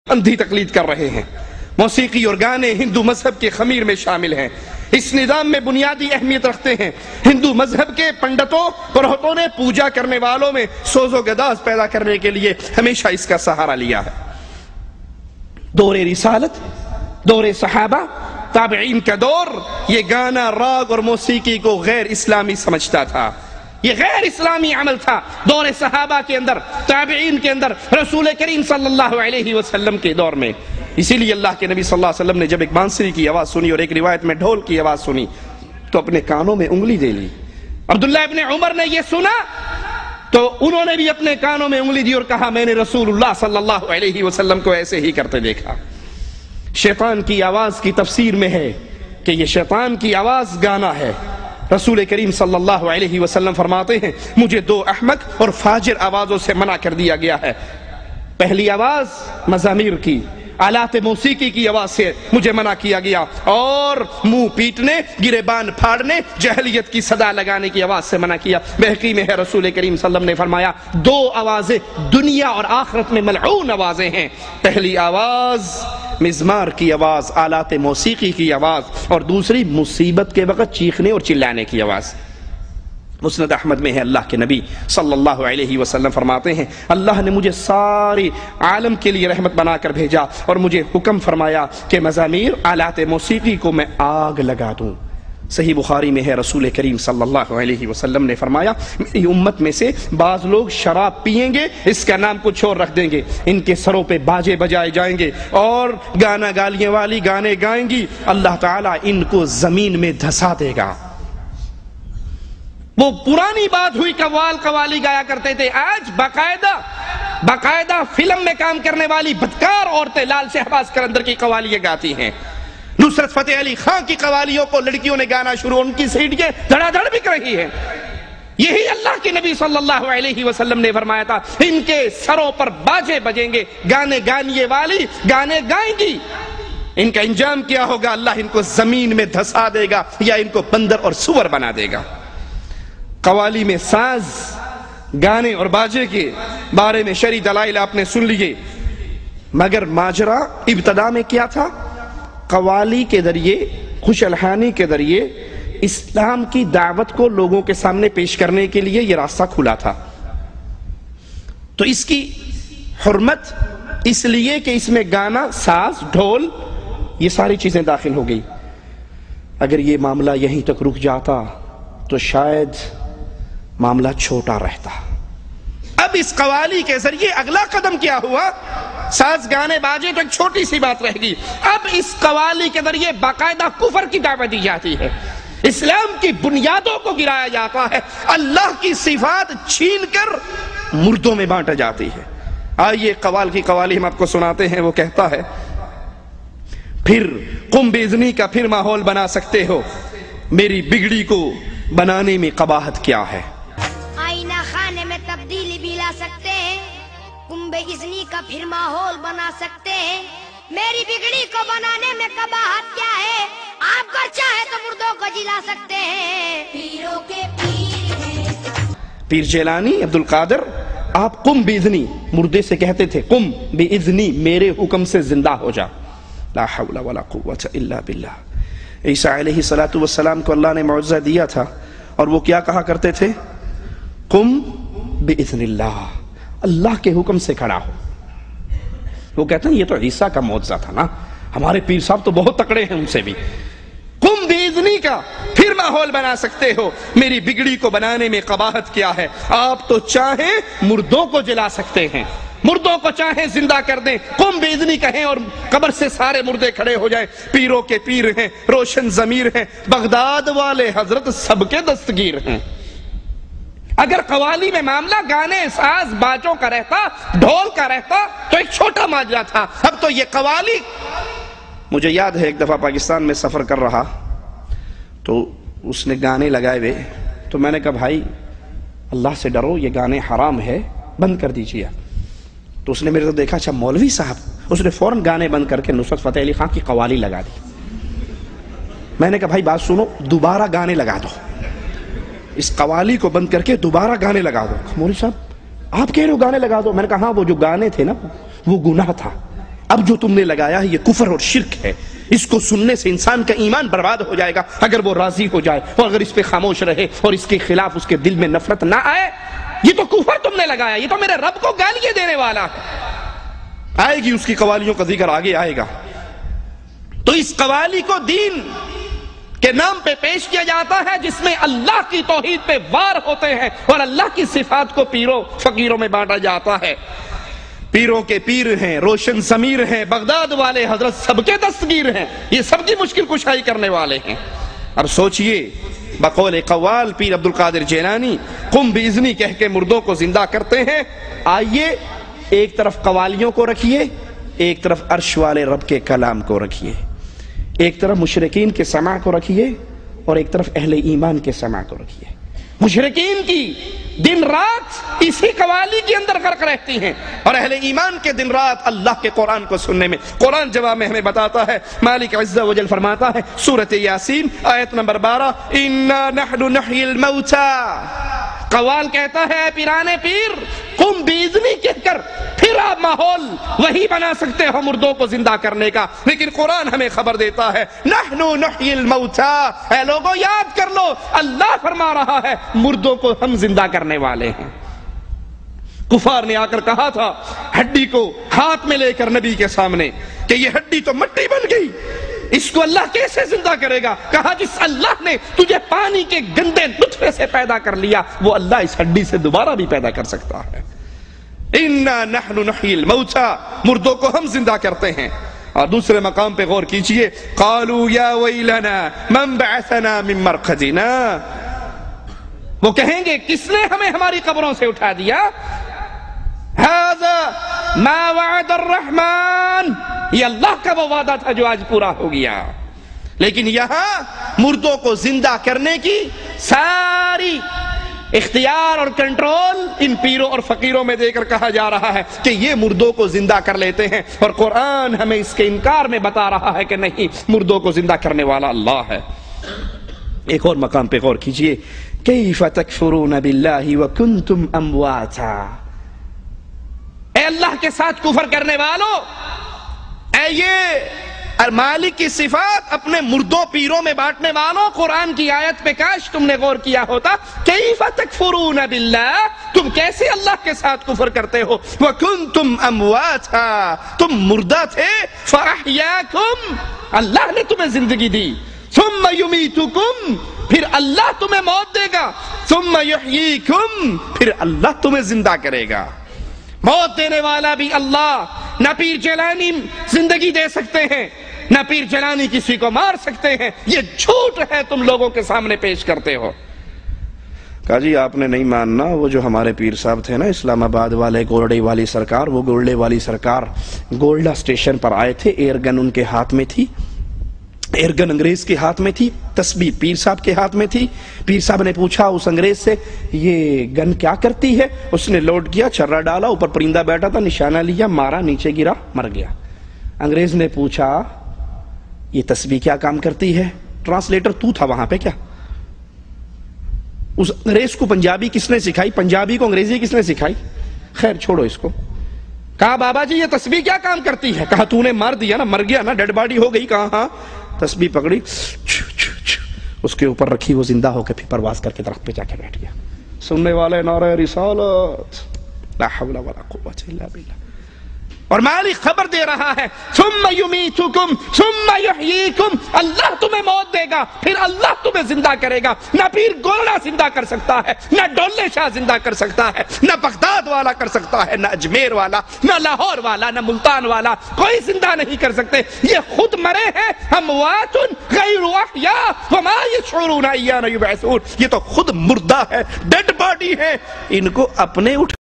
اندھی تقلید کر رہے ہیں۔ موسیقی اور گانے ہندو مذہب کے خمیر میں شامل ہیں، اس نظام میں بنیادی اہمیت رکھتے ہیں۔ ہندو مذہب کے پنڈتوں پروہتوں نے پوجا کرنے والوں میں سوز و گداز پیدا کرنے کے لیے ہمیشہ اس کا سہارا لیا ہے۔ دور رسالت، دور صحابہ، تابعین کا دور، یہ گانا، راگ اور موسیقی کو غیر اسلامی سمجھتا تھا، یہ غیر اسلامی عمل تھا۔ دور صحابہ کے اندر، تابعین کے اندر، رسول کریم صلی اللہ علیہ وسلم کے دور میں، اسی لیے اللہ کے نبی صلی اللہ علیہ وسلم نے جب ایک بانسری کی آواز سنی اور ایک روایت میں ڈھول کی آواز سنی تو اپنے کانوں میں انگلی دے لی۔ عبداللہ ابن عمر نے یہ سنا تو انہوں نے بھی اپنے کانوں میں انگلی دی اور کہا میں نے رسول اللہ صلی اللہ علیہ وسلم کو ایسے ہی کرتے دیکھا۔ شیطان کی آواز کی تفسیر میں ہے کہ یہ شیطان کی آواز گانا ہے۔ رسول کریم صلی اللہ علیہ وسلم فرماتے ہیں مجھے دو احمق اور فاجر آوازوں سے منع کر دیا گیا ہے۔ پہلی آواز مزامیر کی، آلات موسیقی کی آواز سے مجھے منع کیا گیا، اور منہ پیٹنے، گریبان پھاڑنے، جہلیت کی صدا لگانے کی آواز سے منع کیا۔ بحقی میں ہے رسول کریم صلی اللہ علیہ وسلم نے فرمایا دو آوازیں دنیا اور آخرت میں ملعون آوازیں ہیں، پہلی آواز مزمار کی آواز، آلات موسیقی کی آواز، اور دوسری مصیبت کے وقت چیخنے اور چلانے کی آواز۔ مسند احمد میں ہے اللہ کے نبی صلی اللہ علیہ وسلم فرماتے ہیں اللہ نے مجھے سارے عالم کے لیے رحمت بنا کر بھیجا اور مجھے حکم فرمایا کہ مزامیر، آلات موسیقی کو میں آگ لگا دوں۔ صحیح بخاری میں ہے رسول کریم صلی اللہ علیہ وسلم نے فرمایا میری امت میں سے بعض لوگ شراب پیئیں گے، اس کا نام کچھ اور رکھ دیں گے، ان کے سروں پہ باجے بجائے جائیں گے اور گانا گالیاں والی گانے گائیں گی، اللہ تعالیٰ ان کو زمین میں دھسا دے گا۔ وہ پرانی بات ہوئی قوالی گایا کرتے تھے، آج باقاعدہ فلم میں کام کرنے والی بدکار عورتیں لال شہباز قلندر کی قوالیاں گاتی ہیں۔ نصرت فتح علی خان کی قوالیوں کو لڑکیوں نے گانا شروع، ان کی سیڑھیاں دھڑا دھڑ بک رہی ہیں۔ یہی اللہ کے نبی صلی اللہ علیہ وسلم نے فرمایا تھا ان کے سروں پر باجے بجیں گے، گانے گانیے والی گانے گائیں گی، ان کا انجام کیا ہوگا؟ اللہ ان کو زمین میں دھسا دے گا یا ان کو بندر اور سور بنا دے گا۔ قوالی میں ساز، گانے اور باجے کے بارے میں شرعی دلائل آپ نے سن لیے، مگر ماجرا ابتدا میں کیا تھا؟ قوالی کے ذریعے، خوش الحانی کے ذریعے اسلام کی دعوت کو لوگوں کے سامنے پیش کرنے کے لیے یہ راستہ کھلا تھا۔ تو اس کی حرمت اس لیے کہ اس میں گانا، ساز، ڈھول، یہ ساری چیزیں داخل ہو گئی۔ اگر یہ معاملہ یہیں تک رک جاتا تو شاید معاملہ چھوٹا رہتا۔ اب اس قوالی کے ذریعے اگلا قدم کیا ہوا؟ ساز، گانے، باجے تو ایک چھوٹی سی بات رہ گئی، اب اس قوالی کے ذریعے باقاعدہ کفر کی دعوت دی جاتی ہے، اسلام کی بنیادوں کو گرایا جاتا ہے، اللہ کی صفات چھین کر مردوں میں بانٹا جاتی ہے۔ آئیے قوال کی قوالی ہم آپ کو سناتے ہیں۔ وہ کہتا ہے پھر قم باذنی کا پھر ماحول بنا سکتے ہو، میری بگڑی کو بنانے میں قباحت کیا ہے؟ آئینہ خانے میں تبدیلی بھی لا سکتے ہیں، قم باذنی کا پھر ماحول بنا سکتے ہیں، میری بگڑی کو بنانے میں قباحت کیا ہے؟ آپ کو چاہے تو مردوں کو جلا سکتے ہیں، پیروں کے پیر ہیں۔ پیر جیلانی عبد القادر، آپ قم باذنی، مردے سے کہتے تھے قم باذنی، میرے حکم سے زندہ ہو جا، لا حول ولا قوت الا باللہ۔ عیسیٰ علیہ السلام کو اللہ نے معجزہ دیا تھا اور وہ کیا کہا کرتے تھے؟ قم باذن اللہ، اللہ کے حکم سے کھڑا ہو۔ وہ کہتے ہیں یہ تو عیسیٰ کا معجزہ تھا نا، ہمارے پیر صاحب تو بہت تکڑے ہیں، ان سے بھی۔ قم باذنی کا پھر ماحول بنا سکتے ہو، میری بگڑی کو بنانے میں قباحت کیا ہے؟ آپ تو چاہیں مردوں کو جلا سکتے ہیں، مردوں کو چاہیں زندہ کر دیں، قم باذنی کہیں اور قبر سے سارے مردے کھڑے ہو جائیں۔ پیروں کے پیر ہیں، روشن ضمیر ہیں، بغداد والے حضرت سب کے دستگیر ہیں۔ اگر قوالی میں معاملہ گانے، ساز، باجوں کا رہتا، ڈھول کا رہتا تو ایک چھوٹا ماجرا تھا، اب تو یہ قوالی۔ مجھے یاد ہے ایک دفعہ پاکستان میں سفر کر رہا تو اس نے گانے لگائے ہوئے، تو میں نے کہا بھائی اللہ سے ڈرو، یہ گانے حرام ہے، بند کر دیجیے۔ تو اس نے میرے کو دیکھا اچھا مولوی صاحب، اس نے فوراً گانے بند کر کے نصرت فتح علی خان کی قوالی لگا دی۔ میں نے کہا بھائی بات سنو، دوبارہ گانے لگا دو، اس قوالی کو بند کر کے دوبارہ گانے لگا دو۔ مولوی صاحب آپ کہہ رہے ہو گانے لگا دو؟ میں نے کہا ہاں وہ جو گانے تھے نا وہ گناہ تھا، اب جو تم نے لگایا ہے یہ کفر اور شرک ہے، اس کو سننے سے انسان کا ایمان برباد ہو جائے گا اگر وہ راضی ہو جائے، اور اگر اس پہ خاموش رہے اور اس کے خلاف اس کے دل میں نفرت نہ آئے۔ یہ تو کفر تم نے لگایا، یہ تو میرے رب کو گالیاں دینے والا ہے۔ آئے گی اس کی قوالیوں کا ذکر آگے آئے گا۔ تو اس قوالی کو دین کے نام پہ پیش کیا جاتا ہے جس میں اللہ کی توحید پہ وار ہوتے ہیں اور اللہ کی صفات کو پیروں فقیروں میں بانٹا جاتا ہے۔ پیروں کے پیر ہیں، روشن ضمیر ہیں، بغداد والے حضرت سب کے دستگیر ہیں، یہ سب کی مشکل کشائی کرنے والے ہیں۔ اب سوچئے بقول قوال پیر عبدالقادر جیلانی قم باذنی کہہ کے مردوں کو زندہ کرتے ہیں۔ آئیے ایک طرف قوالیوں کو رکھیے، ایک طرف عرش والے رب کے کلام کو رکھیے، ایک طرف مشرکین کے سماع کو رکھیے اور ایک طرف اہل ایمان کے سماع کو رکھیے۔ مشرکین کی دن رات اسی قوالی کے اندر غرق رہتی ہیں اور اہل ایمان کے دن رات اللہ کے قرآن کو سننے میں۔ قرآن جواب میں ہمیں بتاتا ہے، مالک عز و جل فرماتا ہے سورۃ یاسین آیت نمبر 12، اِنَّا نَحْنُ نُحْيِي الْمَوْتَى۔ قوال کہتا ہے اے پیرانے پیر قم باذنی کہہ کر پھر آپ ماحول وہی بنا سکتے ہو مردوں کو زندہ کرنے کا، لیکن قرآن ہمیں خبر دیتا ہے نحن نحیی الموتى، اے لوگوں یاد کر لو اللہ فرما رہا ہے مردوں کو ہم زندہ کرنے والے ہیں۔ کفار نے آ کر کہا تھا ہڈی کو ہاتھ میں لے کر نبی کے سامنے کہ یہ ہڈی تو مٹی بن گئی، اس کو اللہ کیسے زندہ کرے گا؟ کہا جس اللہ نے تجھے پانی کے گندے نطفے سے پیدا کر لیا وہ اللہ اس ہڈی سے دوبارہ بھی پیدا کر سکتا ہے۔ اِنَّا نَحْنُ نُحْيِي الْمَوْتَى، مردوں کو ہم زندہ کرتے ہیں۔ اور دوسرے مقام پہ غور کیجئے، قَالُوا يَا وَيْلَنَا مَنْ بَعَثَنَا مِن مَرْقَدِنَا، وہ کہیں گے کس نے ہمیں ہماری قبروں سے اٹھا دیا؟ هَذَا مَا وَعَدَ الرَّحْمَنُ، یہ اللہ کا وہ وعدہ تھا جو آج پورا ہو گیا۔ لیکن یہاں مردوں کو زندہ کرنے کی ساری اختیار اور کنٹرول ان پیروں اور فقیروں میں دے کر کہا جا رہا ہے کہ یہ مردوں کو زندہ کر لیتے ہیں، اور قرآن ہمیں اس کے انکار میں بتا رہا ہے کہ نہیں، مردوں کو زندہ کرنے والا اللہ ہے۔ ایک اور مقام پہ غور کیجئے، کیف تکفرون باللہ وکنتم امواتا، اے اللہ کے ساتھ کفر کرنے والوں، اے یہ مالک کی صفات اپنے مردوں پیروں میں بانٹنے والوں، قرآن کی آیت پہ کاش تم نے غور کیا ہوتا، کیف تکفرون باللہ، تم کیسے اللہ کے ساتھ کفر کرتے ہو، وکنتم امواتا، تم مردہ تھے، فاحیاکم، اللہ نے تمہیں زندگی دی، ثم یمیتکم، پھر اللہ تمہیں موت دے گا، ثم یحییکم، پھر اللہ تمہیں زندہ کرے گا۔ موت دینے والا بھی اللہ، نہ پیر جیلانی زندگی دے سکتے ہیں، نہ پیر جیلانی کسی کو مار سکتے ہیں، یہ جھوٹ ہے تم لوگوں کے سامنے پیش کرتے ہو۔ کہا جی آپ نے نہیں ماننا، وہ جو ہمارے پیر صاحب تھے نا اسلام آباد والے گولڈے والی سرکار، وہ گولڈے والی سرکار گولڈا اسٹیشن پر آئے تھے، ایئر گن ان کے ہاتھ میں تھی، ایئر گن انگریز کے ہاتھ میں تھی، تسبیح پیر صاحب کے ہاتھ میں تھی۔ پیر صاحب نے پوچھا اس انگریز سے یہ گن کیا کرتی ہے؟ اس نے لوڈ کیا، چھرا ڈالا، اوپر پرندہ بیٹھا تھا، نشانہ لیا، مارا، نیچے گرا، مر گیا۔ انگریز نے پوچھا یہ تسبیح کیا کام کرتی ہے؟ ٹرانسلیٹر تو تھا وہاں پہ کیا؟ اس انگریز کو پنجابی کس نے سکھائی؟ پنجابی کو انگریزی کس نے سکھائی؟ خیر چھوڑو اس کو۔ کہا بابا جی یہ تسبیح کیا کام کرتی ہے؟ کہا تو نے مار دیا نا، مر گیا نا، ڈیڈ باڈی ہو گئی۔ کہا ہاں۔ تسبیح پکڑی، اس کے اوپر رکھی، وہ زندہ ہو کے پھر پرواز کر کے درخت پہ جا کے بیٹھ گیا۔ سننے والے نعرہ رسالت، لا حول ولا قوت الا باللہ۔ اور مالک خبر دے رہا ہے ثم یمیتکم ثم یحییکم، اللہ تمہیں موت دے گا پھر اللہ تمہیں زندہ کرے گا۔ نہ پیر گولڑا زندہ کر سکتا ہے، نہ ڈولے شاہ زندہ کر سکتا ہے، نہ بغداد والا کر سکتا ہے، نہ اجمیر والا، نہ لاہور والا، نہ ملتان والا، کوئی زندہ نہیں کر سکتے۔ یہ خود مرے ہیں، اموات غیر احیاء وما یشعرون ایان یبعثون، یہ تو خود مردہ ہے، ڈیڈ باڈی ہے، ان کو اپنے اٹھا